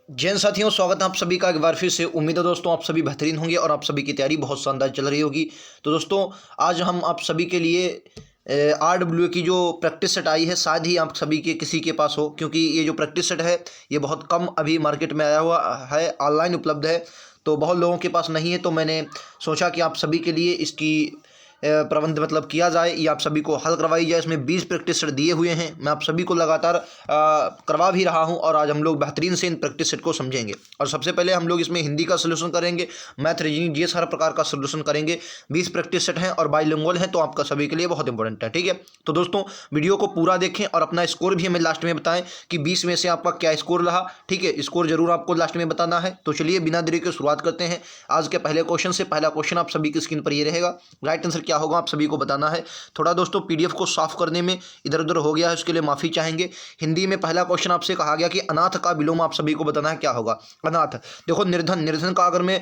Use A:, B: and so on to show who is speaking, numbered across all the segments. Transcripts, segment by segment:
A: जैन साथियों, स्वागत है आप सभी का एक बार फिर से। उम्मीद है दोस्तों आप सभी बेहतरीन होंगे और आप सभी की तैयारी बहुत शानदार चल रही होगी। तो दोस्तों आज हम आप सभी के लिए RWA की जो प्रैक्टिस सेट आई है, शायद ही आप सभी के किसी के पास हो, क्योंकि ये जो प्रैक्टिस सेट है ये बहुत कम अभी मार्केट में आया हुआ है, ऑनलाइन उपलब्ध है, तो बहुत लोगों के पास नहीं है। तो मैंने सोचा कि आप सभी के लिए इसकी प्रबंध किया जाए, ये आप सभी को हल करवाई जाए। इसमें 20 प्रैक्टिस सेट दिए हुए हैं, मैं आप सभी को लगातार करवा भी रहा हूं और आज हम लोग बेहतरीन से इन प्रैक्टिस सेट को समझेंगे। और सबसे पहले हम लोग इसमें हिंदी का सोल्यूशन करेंगे, मैथ, रीजनिंग, ये सारा प्रकार का सोल्यूशन करेंगे। 20 प्रैक्टिस सेट हैं और बाइलिंगुअल हैं, तो आपका सभी के लिए बहुत इंपॉर्टेंट है। ठीक है, तो दोस्तों वीडियो को पूरा देखें और अपना स्कोर भी हमें लास्ट में बताएं कि 20 में से आपका क्या स्कोर रहा। ठीक है, स्कोर जरूर आपको लास्ट में बताना है। तो चलिए बिना देरी के शुरुआत करते हैं आज के पहले क्वेश्चन से। पहला क्वेश्चन आप सभी की स्क्रीन पर ये रहेगा, राइट आंसर क्या होगा आप सभी को बताना है। थोड़ा दोस्तों पीडीएफ को साफ करने में इधर उधर हो गया है, उसके लिए माफी चाहेंगे। हिंदी में पहला क्वेश्चन आपसे कहा गया कि अनाथ का विलोम आप सभी को बताना है क्या होगा। अनाथ, देखो निर्धन, निर्धन का अगर मैं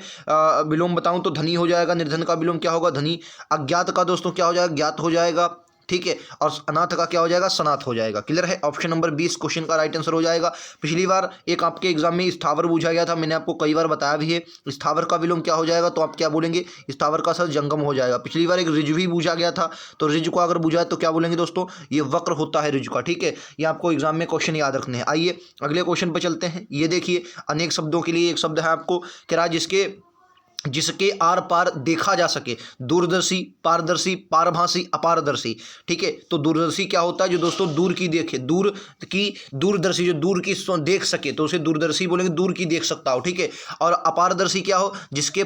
A: विलोम बताऊं तो धनी हो जाएगा। निर्धन का विलोम क्या होगा? धनी। अज्ञात का दोस्तों क्या हो जाएगा? ज्ञात हो जाएगा। ठीक है, और अनाथ का क्या हो जाएगा? सनाथ हो जाएगा। क्लियर है? ऑप्शन नंबर 20 क्वेश्चन का राइट आंसर हो जाएगा। पिछली बार एक आपके एग्जाम में स्थावर पूछा गया था, मैंने आपको कई बार बताया भी है। स्थावर का विलोम क्या हो जाएगा? तो आप क्या बोलेंगे? स्थावर का सर जंगम हो जाएगा। पिछली बार एक ऋजु भी पूछा गया था, तो ऋजु को अगर पूछा तो क्या बोलेंगे दोस्तों? ये वक्र होता है ऋजु का। ठीक है, ये आपको एग्जाम में क्वेश्चन याद रखने हैं। आइए अगले क्वेश्चन पर चलते हैं। ये देखिए, अनेक शब्दों के लिए एक शब्द है आपको कह जिसके आर पार देखा जा सके। दूरदर्शी, पारदर्शी, पारभासी, अपारदर्शी। ठीक है, तो दूरदर्शी क्या होता है? जो दोस्तों दूर की देखे, दूरदर्शी जो दूर की देख सके तो उसे दूरदर्शी बोलेंगे, दूर की देख सकता हो। ठीक है, और अपारदर्शी क्या हो? जिसके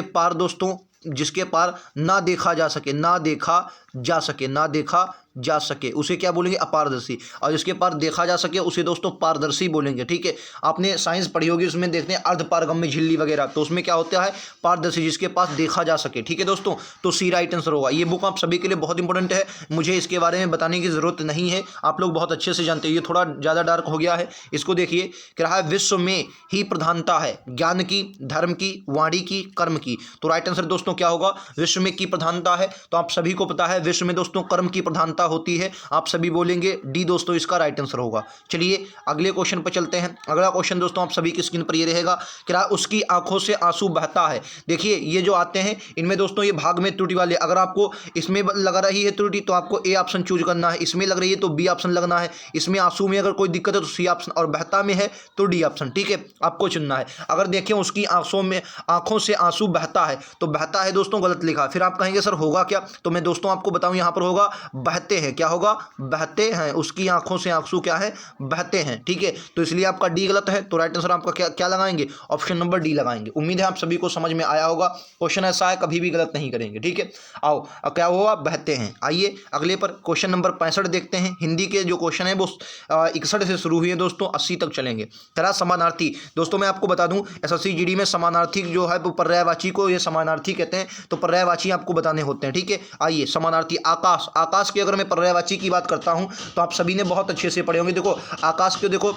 A: पार दोस्तों, जिसके पार ना देखा जा सके, ना देखा जा सके, ना देखा जा सके, उसे क्या बोलेंगे? अपारदर्शी। और जिसके पार देखा जा सके उसे दोस्तों पारदर्शी बोलेंगे। ठीक है, आपने साइंस पढ़ी होगी, उसमें देखते हैं अर्धपारगम्य झिल्ली वगैरह, तो उसमें क्या होता है? पारदर्शी, जिसके पास देखा जा सके। ठीक है दोस्तों, तो सी राइट आंसर होगा। ये बुक आप सभी के लिए बहुत इंपॉर्टेंट है, मुझे इसके बारे में बताने की जरूरत नहीं है, आप लोग बहुत अच्छे से जानते हैं। ये थोड़ा ज़्यादा डार्क हो गया है, इसको देखिए। कह रहा है विश्व में ही प्रधानता है ज्ञान की, धर्म की, वाणी की, कर्म की। तो राइट आंसर दोस्तों क्या होगा? विश्व में की प्रधानता है, तो आप सभी को पता है विश्व में दोस्तों कर्म की प्रधानता होती है। आप सभी बोलेंगे डी दोस्तों, इसका राइट आंसर होगा। चलिए अगले क्वेश्चन पर चलते हैं। अगला क्वेश्चन दोस्तों आप सभी की स्क्रीन पर ये रहेगा, क्या उसकी आंखों से आंसू बहता है। देखिए ये जो आते हैं इनमें दोस्तों ये भाग में त्रुटि वाले, अगर आपको इसमें लग रही है त्रुटि तो आपको ए ऑप्शन चूज करना है, इसमें लग रही है तो बी ऑप्शन लगना है, इसमें आंसू में अगर कोई दिक्कत है तो सी ऑप्शन, और बहता में है तो डी ऑप्शन। ठीक है, आपको चुनना है। अगर देखें उसकी आंखों से आंसू बहता है, तो बहता है दोस्तों गलत लिखा। फिर आप कहेंगे सर होगा क्या? तो मैं दोस्तों आपको बताऊं, यहां पर होगा बहते हैं। क्या होगा? बहते हैं। उसकी आंखों से आंसू क्या है? बहते हैं। ठीक है, तो इसलिए आपका डी गलत है, तो राइट आंसर आपका क्या लगाएंगे? ऑप्शन नंबर डी लगाएंगे। उम्मीद है आप सभी को समझ में आया होगा। क्वेश्चन ऐसा है, कभी भी गलत नहीं करेंगे। ठीक है, आओ अब क्या हुआ? बहते हैं। आइए अगले पर क्वेश्चन नंबर 65 देखते हैं। हिंदी के जो क्वेश्चन है वो 61 से शुरू हुए हैं दोस्तों, 80 तक चलेंगे। तरह समानार्थी, दोस्तों मैं आपको बता दूं एसएससी जीडी में समानार्थी जो है वो पर्यायवाची को ये समानार्थी कहते हैं, तो पर्यायवाची आपको बताने होते हैं। ठीक है, आइए समानार्थी। आकाश, आकाश की अगर मैं पर्यायवाची की बात करता हूं तो आप सभी ने बहुत अच्छे से पढ़े होंगे। देखो आकाश के, देखो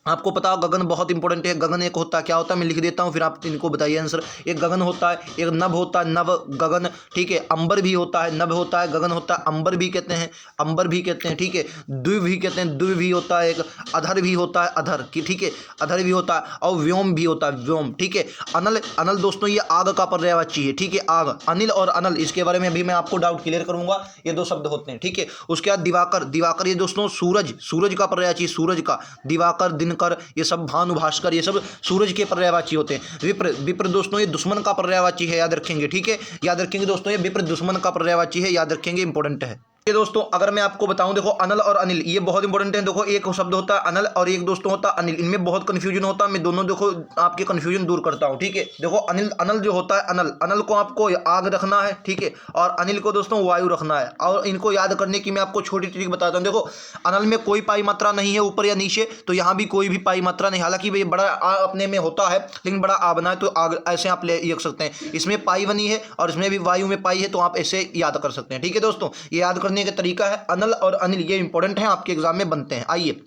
A: आपको पता गगन बहुत इंपॉर्टेंट है। गगन एक होता है, क्या होता है मैं लिख देता हूं, फिर आप इनको बताइए आंसर। एक गगन होता है, एक नभ होता है, नभ गगन। ठीक है, अंबर भी होता है, नभ होता है, गगन होता है, अंबर भी कहते हैं, अंबर भी कहते हैं। ठीक है, द्विव भी कहते हैं, द्विव भी होता है। एक अधर भी होता है, अधर की। ठीक है, अधर भी होता है, और व्योम भी होता है, व्योम। ठीक है, अनल, अनल दोस्तों ये आग का पर्यायवाची है। ठीक है, आग, अनिल और अनल, इसके बारे में अभी मैं आपको डाउट क्लियर करूंगा, ये दो शब्द होते हैं। ठीक है, उसके बाद दिवाकर, दिवाकर ये दोस्तों सूरज, सूरज का पर्यायवाची, सूरज का। दिवाकर, दिनकर, ये सब भानु, भास्कर, ये सब सूरज के पर्यायवाची होते हैं। विप्र, विप्र दोस्तों ये दुश्मन का पर्यायवाची है, याद रखेंगे। ठीक है, याद रखेंगे दोस्तों, ये विप्र दुश्मन का पर्यायवाची है, याद रखेंगे, इंपॉर्टेंट है। ये दोस्तों अगर मैं आपको बताऊं, देखो अनल और अनिल ये बहुत इंपॉर्टेंट है। देखो एक शब्द होता है अनल और एक दोस्तों होता है अनिल, इनमें बहुत कंफ्यूजन होता है। मैं दोनों देखो आपके कंफ्यूजन दूर करता हूं। ठीक है, देखो अनिल, अनल जो होता है, अनल, अनल को आपको आग रखना है। ठीक है, और अनिल को दोस्तों वायु रखना है। और इनको याद करने की मैं आपको छोटी ट्रिक बताता हूं। देखो अनल में कोई पाई मात्रा नहीं है ऊपर या नीचे, तो यहाँ भी कोई भी पाई मात्रा नहीं, हालांकि ये बड़ा आ अपने में होता है लेकिन बड़ा आ बना है, तो आग ऐसे आप लिख सकते हैं। इसमें पाई बनी है और इसमें भी वायु में पाई है, तो आप ऐसे याद कर सकते हैं। ठीक है दोस्तों, ये याद करने का तरीका है। अनल और अनिल ये इंपॉर्टेंट है, आपके एग्जाम में बनते हैं। आइए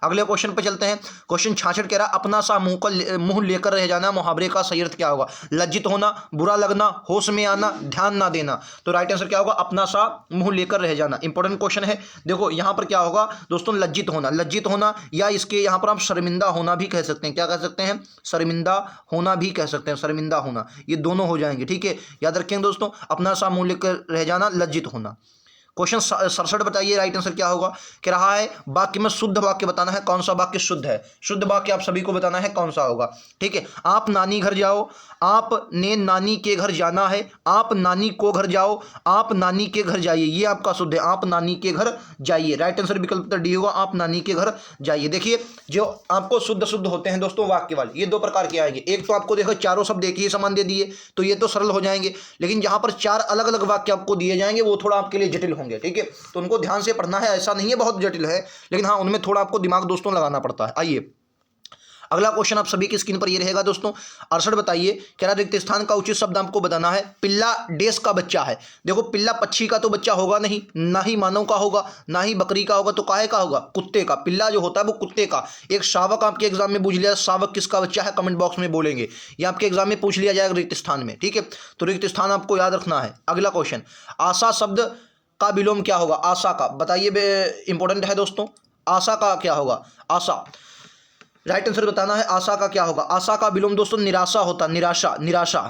A: अगले क्वेश्चन पे चलते हैं। क्वेश्चन 66 कह रहा है अपना सा मुंह लेकर रह जाना, मुहावरे का सही अर्थ क्या होगा? लज्जित होना, बुरा लगना, होश में आना, ध्यान ना देना। तो राइट आंसर क्या होगा? अपना सा मुंह लेकर रह जाना। इंपॉर्टेंट क्वेश्चन है। देखो यहां पर क्या होगा दोस्तों, लज्जित होना, लज्जित होना, या इसके यहां पर आप शर्मिंदा होना भी कह सकते हैं। क्या कह सकते हैं? शर्मिंदा होना भी कह सकते हैं, शर्मिंदा होना, ये दोनों हो जाएंगे। ठीक है, याद रखेंगे दोस्तों, अपना सा मुंह लेकर रह जाना, लज्जित होना। क्वेश्चन 67 बताइए राइट आंसर क्या होगा? कह रहा है वाक्य में शुद्ध वाक्य बताना है, कौन सा वाक्य शुद्ध है? शुद्ध वाक्य आप सभी को बताना है कौन सा होगा। ठीक है, आप नानी घर जाओ, आपने नानी के घर जाना है, आप नानी को घर जाओ, आप नानी के घर जाइए, ये आपका शुद्ध है, आप नानी के घर जाइए। राइट आंसर विकल्प डी होगा, आप नानी के घर जाइए। देखिए जो आपको शुद्ध शुद्ध होते हैं दोस्तों वाक्य वाले, ये दो प्रकार के आएंगे। एक तो आपको देखो चारों शब्द एक ही समान दे दिए तो ये तो सरल हो जाएंगे, लेकिन जहां पर चार अलग अलग वाक्य आपको दिए जाएंगे वो थोड़ा आपके लिए जटिल होंगे। ठीक है, तो उनको ध्यान से पढ़ना है, ऐसा नहीं है बहुत जटिल है, लेकिन हाँ उनमें थोड़ा आपको दिमाग दोस्तों लगाना पड़ता है। आइए अगला क्वेश्चन आप सभी की स्क्रीन पर ये रहेगा दोस्तों। 68 बताइए, कह रहा रिक्त स्थान का उचित शब्द आपको बताना है। पिल्ला देश का बच्चा है। देखो पिल्ला पक्षी का तो बच्चा होगा नहीं, ना ही मानव का होगा, ना ही बकरी का होगा, तो काहे का होगा? कुत्ते का। पिल्ला जो होता है वो कुत्ते का। एक शावक आपके एग्जाम में पूछ लिया, शावक किसका बच्चा है? कमेंट बॉक्स में बोलेंगे, ये आपके एग्जाम में पूछ लिया जाएगा रिक्त स्थान में। ठीक है, तो रिक्त स्थान आपको याद रखना है। अगला क्वेश्चन, आशा शब्द का विलोम क्या होगा? आशा का बताइए, इंपॉर्टेंट है दोस्तों। आशा का क्या होगा? आशा, राइट आंसर बताना है। आशा का क्या होगा? आशा का विलोम दोस्तों निराशा होता, निराशा, निराशा।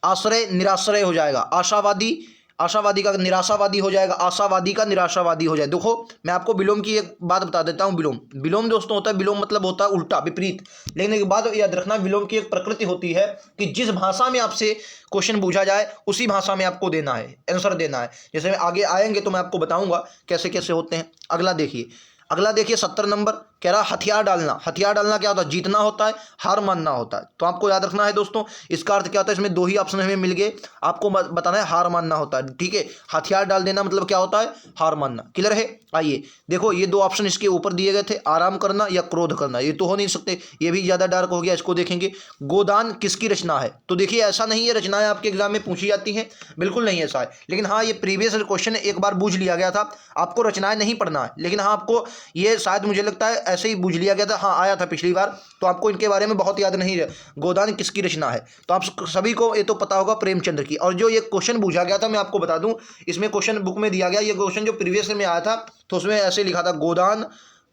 A: आश्रय निराश्रय हो जाएगा। आशावादी, आशावादी का निराशावादी हो जाएगा, आशावादी का निराशावादी हो जाएगा। देखो मैं आपको विलोम की एक बात बता देता हूँ। विलोम, विलोम दोस्तों होता है, विलोम मतलब होता है उल्टा, विपरीत। लेकिन एक बात याद रखना, विलोम की एक प्रकृति होती है कि जिस भाषा में आपसे क्वेश्चन पूछा जाए उसी भाषा में आपको देना है, आंसर देना है। जैसे आगे आएंगे तो मैं आपको बताऊंगा कैसे कैसे होते हैं। अगला देखिए, अगला देखिए 70 नंबर, कह रहा हथियार डालना। हथियार डालना क्या होता है? जीतना होता है, हार मानना होता है। तो आपको याद रखना है दोस्तों, इसका अर्थ क्या होता है? इसमें दो ही ऑप्शन हमें मिल गए, आपको बताना है हार मानना होता है। ठीक है, हथियार डाल देना मतलब क्या होता है? हार मानना। क्लियर है? आइए देखो ये दो ऑप्शन इसके ऊपर दिए गए थे, आराम करना या क्रोध करना, ये तो हो नहीं सकते, ये भी ज़्यादा डार्क हो गया। इसको देखेंगे, गोदान किसकी रचना है? तो देखिए ऐसा नहीं है रचनाएं आपके एग्जाम में पूछी जाती हैं, बिल्कुल नहीं ऐसा है। लेकिन हाँ ये प्रीवियस क्वेश्चन एक बार बूझ लिया गया था, आपको रचनाएं नहीं पढ़ना है, लेकिन हाँ आपको ये शायद मुझे लगता है ऐसे ही बूझ लिया गया था। हाँ आया था पिछली बार, तो आपको इनके बारे में बहुत याद नहीं है। गोदान किसकी रचना है? तो आप सभी को ये तो पता होगा, प्रेमचंद्र की। और जो ये क्वेश्चन पूछा गया था मैं आपको बता दूं, इसमें क्वेश्चन बुक में दिया गया, ये क्वेश्चन जो प्रीवियस में आया था तो उसमें ऐसे लिखा था गोदान,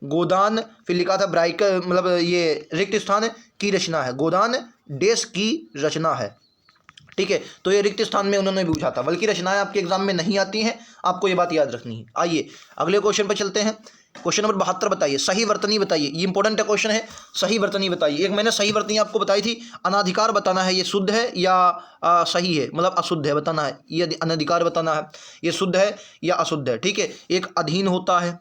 A: गोदान, फिर लिखा था ब्राइक, मतलब ये रिक्त स्थान की रचना है, गोदान देश की रचना है। ठीक है, तो ये रिक्त स्थान में उन्होंने पूछा था, बल्कि रचनाएं आपके एग्जाम में नहीं आती हैं, आपको ये बात याद रखनी है। आइए अगले क्वेश्चन पर चलते हैं। क्वेश्चन नंबर 72 बताइए, सही वर्तनी बताइए। ये इंपॉर्टेंट क्वेश्चन है, सही वर्तनी बताइए। एक मैंने सही वर्तनी आपको बताई थी, अनाधिकार बताना है ये शुद्ध है या सही है, मतलब अशुद्ध है बताना है। ये अनाधिकार बताना है ये शुद्ध है या अशुद्ध है। ठीक है, एक अधीन होता है,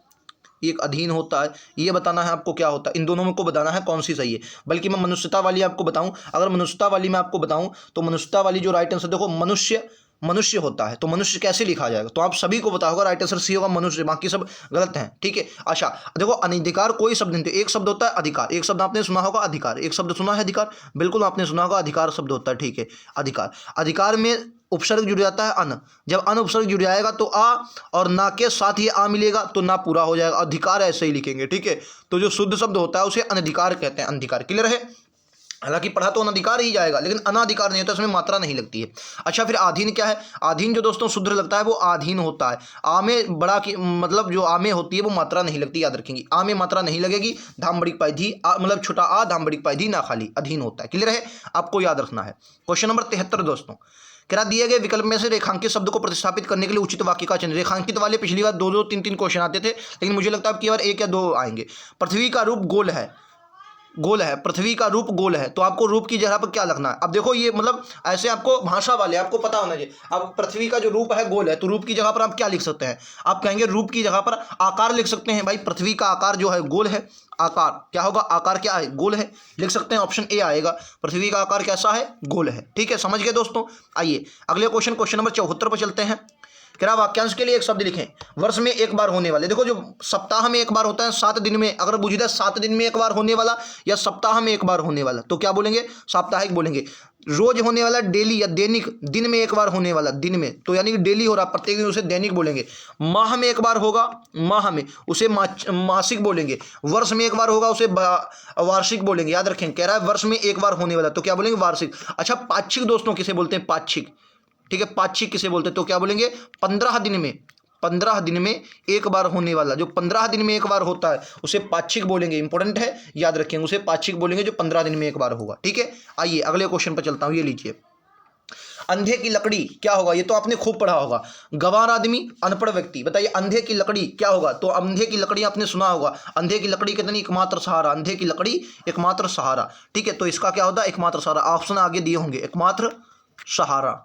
A: एक अधीन होता है, ये बताना है आपको क्या होता है। इन दोनों में को बताना है कौन सी सही है। बल्कि मैं मनुष्यता वाली आपको बताऊं, अगर मनुष्यता वाली मैं आपको बताऊं तो मनुष्यता वाली जो राइट आंसर, देखो मनुष्य, मनुष्य होता है तो मनुष्य कैसे लिखा जाएगा? तो आप सभी को पता होगा राइट आंसर सी होगा मनुष्य, बाकी सब गलत हैं। ठीक है, अच्छा देखो अनधिकार कोई शब्द नहीं, तो एक शब्द होता है अधिकार। एक शब्द आपने सुना होगा अधिकार, एक शब्द सुना है अधिकार, बिल्कुल आपने सुना होगा अधिकार शब्द होता है। ठीक है, अधिकार, अधिकार में उपसर्ग जुड़ जाता है अन, जब अन उपसर्ग जुड़ जाएगा तो आ, और ना के साथ ही आ मिलेगा तो ना पूरा हो जाएगा, अधिकार ऐसे ही लिखेंगे। ठीक है, तो जो शुद्ध शब्द होता है उसे अनधिकार कहते हैं, अनधिकार। क्लियर है? हालांकि पढ़ा तो अनाधिकार ही जाएगा, लेकिन अनाधिकार नहीं होता, इसमें मात्रा नहीं लगती है। अच्छा फिर आधीन क्या है? आधीन जो दोस्तों शुद्ध लगता है वो आधीन होता है। आ में बड़ा की मतलब जो आ में होती है वो मात्रा नहीं लगती, याद रखेंगे। आ में मात्रा नहीं लगेगी, धाम बड़ी पैधी मतलब छोटा आ, धाम बड़ी पैधी ना खाली, अधीन होता है। क्लियर है? आपको याद रखना है। क्वेश्चन नंबर 73 दोस्तों, कह दिए गए विकल्प में से रेखांकित शब्द को प्रतिस्थापित करने के लिए उचित वाक्य का चयन। रेखांकित वाले पिछली बार 2-2, 3-3 क्वेश्चन आते थे, लेकिन मुझे लगता है अब की बार 1 या 2 आएंगे। पृथ्वी का रूप गोल है, गोल है, पृथ्वी का रूप गोल है, तो आपको रूप की जगह पर क्या लिखना है? अब देखो ये मतलब ऐसे आपको भाषा वाले आपको पता होना चाहिए। अब पृथ्वी का जो रूप है गोल है, तो रूप की जगह पर आप क्या लिख सकते हैं? आप कहेंगे रूप की जगह पर आकार लिख सकते हैं। भाई पृथ्वी का आकार जो है गोल है, आकार क्या होगा? आकार क्या है? गोल है, लिख सकते हैं, ऑप्शन ए आएगा। पृथ्वी का आकार कैसा है? गोल है। ठीक है, समझ गए दोस्तों। आइए अगले क्वेश्चन, क्वेश्चन नंबर 74 पर चलते हैं। कह रहा वाक्यांश के लिए एक शब्द लिखें, वर्ष में एक बार होने वाले। देखो जो सप्ताह में एक बार होता है 7 दिन में, अगर बुझे 7 दिन में एक बार होने वाला या सप्ताह में एक बार होने वाला तो क्या बोलेंगे, साप्ताहिक बोलेंगे। रोज होने वाला डेली या दैनिक, दिन में एक बार होने वाला दिन में, तो यानी कि डेली हो रहा प्रत्येक दिन, उसे दैनिक बोलेंगे। माह में एक बार होगा, माह में उसे मासिक बोलेंगे। वर्ष में एक बार होगा उसे वार्षिक बोलेंगे। याद रखें, कह रहा है वर्ष में एक बार होने वाला तो क्या बोलेंगे, वार्षिक। अच्छा पाक्षिक दोस्तों किसे बोलते हैं, पाक्षिक, ठीक है, पाक्षिक किसे बोलते हैं तो क्या बोलेंगे, 15 दिन में, 15 दिन में एक बार होने वाला, जो 15 दिन में एक बार होता है उसे पाक्षिक बोलेंगे। इंपॉर्टेंट है, याद रखेंगे, उसे पाक्षिक बोलेंगे जो 15 दिन में एक बार होगा। ठीक है, आइए अगले क्वेश्चन पर चलता हूं, ये लीजिए। अंधे की लकड़ी क्या होगा, ये तो आपने खूब पढ़ा होगा। गंवार आदमी, अनपढ़ व्यक्ति, बताइए अंधे की लकड़ी क्या होगा। तो अंधे की लकड़ी आपने सुना होगा, अंधे की लकड़ी कितनी, एकमात्र सहारा, अंधे की लकड़ी एकमात्र सहारा। ठीक है, तो इसका क्या होता है, एकमात्र सहारा। ऑप्शन आगे दिए होंगे, एकमात्र सहारा,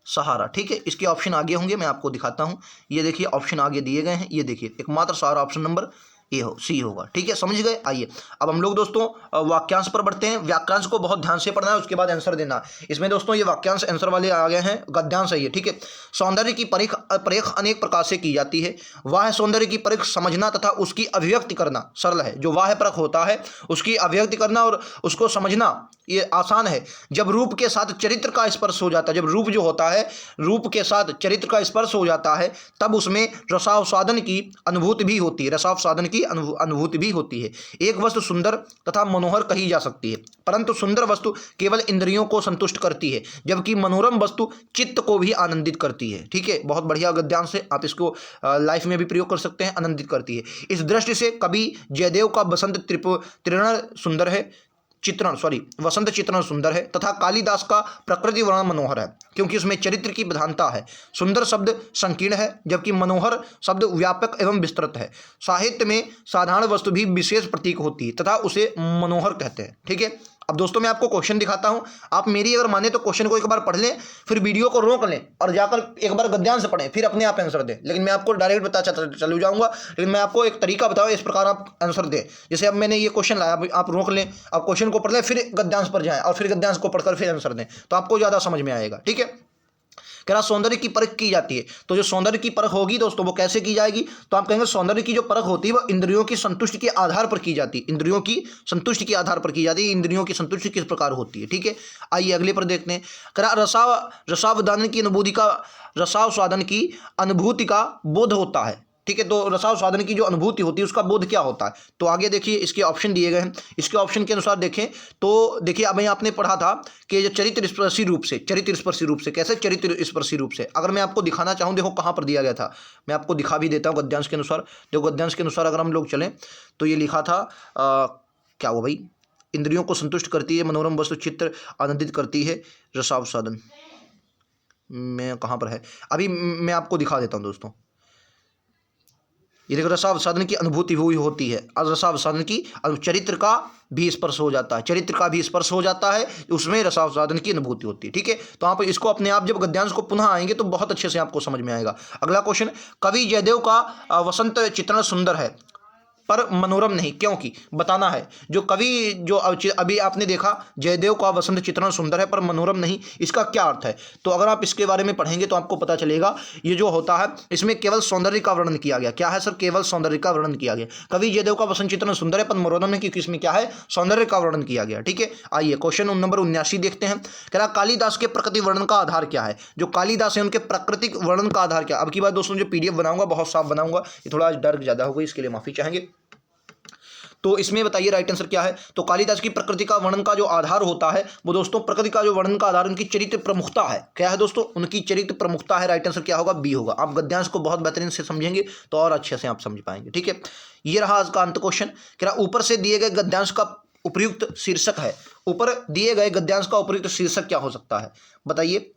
A: सहारा। ठीक है, इसके ऑप्शन आगे होंगे, मैं आपको दिखाता हूं। ये देखिए ऑप्शन आगे दिए गए हैं, ये देखिए एकमात्र सहारा, ऑप्शन नंबर ए हो, सी होगा। ठीक है, समझ गए। आइए अब हम लोग दोस्तों वाक्यांश पर बढ़ते हैं। वाक्यांश को बहुत ध्यान से पढ़ना है, उसके बाद आंसर देना। इसमें दोस्तों ये वाक्यांश आंसर वाले आ गए हैं, गद्यांश है ये। ठीक है, सौंदर्य की परख अनेक प्रकार से की जाती है। वाह सौंदर्य की परख समझना तथा उसकी अभिव्यक्ति करना सरल है। जो वाह परख होता है उसकी अभिव्यक्ति करना और उसको समझना ये आसान है। जब रूप के साथ चरित्र का स्पर्श हो जाता है, जब रूप जो होता है, रूप के साथ चरित्र का स्पर्श हो जाता है, तब उसमें रसास्वादन की अनुभूति भी होती है, रसास्वादन की अनुभूति भी होती है। एक वस्तु सुंदर तथा मनोहर कही जा सकती है, परंतु सुंदर वस्तु केवल इंद्रियों को संतुष्ट करती है, जबकि मनोरम वस्तु चित्त को भी आनंदित करती है। ठीक है, बहुत बढ़िया गद्यांश है, आप इसको लाइफ में भी प्रयोग कर सकते हैं, आनंदित करती है। इस दृष्टि से कवि जयदेव का वसंत त्रिण सुंदर है, चित्रण सॉरी वसंत चित्रण सुंदर है, तथा कालिदास का प्रकृति वर्णन मनोहर है, क्योंकि उसमें चरित्र की प्रधानता है। सुंदर शब्द संकीर्ण है, जबकि मनोहर शब्द व्यापक एवं विस्तृत है। साहित्य में साधारण वस्तु भी विशेष प्रतीक होती है तथा उसे मनोहर कहते हैं। ठीक है, अब दोस्तों मैं आपको क्वेश्चन दिखाता हूं, आप मेरी अगर माने तो क्वेश्चन को एक बार पढ़ लें, फिर वीडियो को रोक लें और जाकर एक बार गद्यांश पढ़ें, फिर अपने आप आंसर दें। लेकिन मैं आपको डायरेक्ट बता चलू जाऊंगा, लेकिन मैं आपको एक तरीका बताऊं, इस प्रकार आप आंसर दें। जैसे अब मैंने ये क्वेश्चन लाया, आप रोक लें, आप क्वेश्चन को पढ़ लें, फिर गद्यांश पर जाएं और फिर गद्यांश को पढ़कर फिर आंसर दें, तो आपको ज़्यादा समझ में आएगा। ठीक है, कह रहा सौंदर्य की परख की जाती है। तो जो सौंदर्य की परख होगी दोस्तों वो कैसे की जाएगी, तो आप कहेंगे सौंदर्य की जो परख होती है वो इंद्रियों की संतुष्टि के आधार पर की जाती है, इंद्रियों की संतुष्टि के आधार पर की जाती है। इंद्रियों की संतुष्टि किस प्रकार होती है। ठीक है, आइए अगले पर देखते हैं। कह रहा रसावधान की अनुभूति का, रसास्वादन की अनुभूति का बोध होता है। ठीक है, तो रसास्वादन की जो अनुभूति होती है उसका बोध क्या होता है, तो आगे देखिए इसके ऑप्शन दिए गए हैं। इसके ऑप्शन के अनुसार देखें तो देखिए अब आपने पढ़ा था कि जो चरित्र स्पर्शी रूप से, चरित्र स्पर्शी रूप से कैसे, चरित्र स्पर्शी रूप से अगर मैं आपको दिखाना चाहूँ, देखो कहाँ पर दिया गया था, मैं आपको दिखा भी देता हूँ गद्यांश के अनुसार। देखो गद्यांश के अनुसार अगर हम लोग चलें तो ये लिखा था क्या हुआ भाई, इंद्रियों को संतुष्ट करती है, मनोरम वस्तु चित्र आनंदित करती है, रसास्वादन में कहाँ पर है, अभी मैं आपको दिखा देता हूँ दोस्तों। ये देखो रसावसादन की अनुभूति हुई होती है, रसावसादन की चरित्र का भी स्पर्श हो जाता है, चरित्र का भी स्पर्श हो जाता है, उसमें रसावसादन की अनुभूति होती है। ठीक है, तो आप इसको अपने आप जब गद्यांश को पुनः आएंगे तो बहुत अच्छे से आपको समझ में आएगा। अगला क्वेश्चन, कवि जयदेव का वसंत चित्रण सुंदर है पर मनोरम नहीं, क्योंकि बताना है। जो कवि जो अभी आपने देखा जयदेव का वसंत चित्रण सुंदर है पर मनोरम नहीं, इसका क्या अर्थ है, तो अगर आप इसके बारे में पढ़ेंगे तो आपको पता चलेगा। ये जो होता है इसमें केवल सौंदर्य का वर्णन किया गया, क्या है सर, केवल सौंदर्य का वर्णन किया गया। कवि जयदेव का वसंत चित्रण सुंदर है पर मनोरम नहीं, क्योंकि इसमें क्या है, सौंदर्य का वर्णन किया गया। ठीक है, आइए क्वेश्चन नंबर 79 देखते हैं। कह रहा कालिदास के प्रकृति वर्णन का आधार क्या है, जो कालिदास है उनके प्राकृतिक वर्णन का आधार क्या। अब की बात दोस्तों जो PDF बनाऊंगा बहुत साफ बनाऊंगा, ये थोड़ा डार्क ज़्यादा हो गई, इसके लिए माफी चाहेंगे। तो इसमें बताइए राइट आंसर क्या है, तो कालिदास की प्रकृति का वर्णन का जो आधार होता है वो दोस्तों, प्रकृति का जो वर्णन का आधार उनकी चरित्र प्रमुखता है। क्या है दोस्तों, उनकी चरित्र प्रमुखता है। राइट आंसर क्या होगा, बी होगा। आप गद्यांश को बहुत बेहतरीन से समझेंगे तो और अच्छे से आप समझ पाएंगे। ठीक है, ये रहा आज का अंत क्वेश्चन। क्या ऊपर से दिए गए गद्यांश का उपयुक्त शीर्षक है, ऊपर दिए गए गद्यांश का उपयुक्त शीर्षक क्या हो सकता है, बताइए।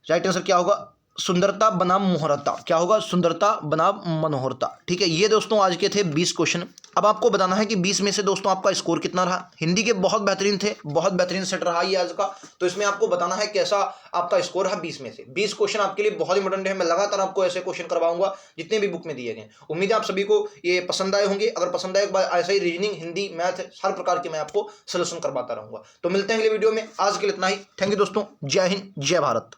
A: राइट आंसर क्या होगा, सुंदरता बनाम मोहरता। क्या होगा, सुंदरता बनाम मनोहरता। ठीक है, ये दोस्तों आज के थे 20 क्वेश्चन। अब आपको बताना है कि 20 में से दोस्तों आपका स्कोर कितना रहा। हिंदी के बहुत बेहतरीन थे, बहुत बेहतरीन सेट रहा ये आज का, तो इसमें आपको बताना है कैसा आपका स्कोर है 20 में से। 20 क्वेश्चन आपके लिए बहुत इंपॉर्टेंट है, मैं लगातार आपको ऐसे क्वेश्चन करवाऊंगा जितने भी बुक में दिए गए। उम्मीद है आप सभी को ये पसंद आए होंगे। अगर पसंद आए, एक बार ऐसा ही रीजनिंग, हिंदी, मैथ, हर प्रकार के मैं आपको सॉल्यूशन करवाता रहूंगा। तो मिलते हैं अगले वीडियो में, आज के लिए इतना ही। थैंक यू दोस्तों, जय हिंद, जय भारत।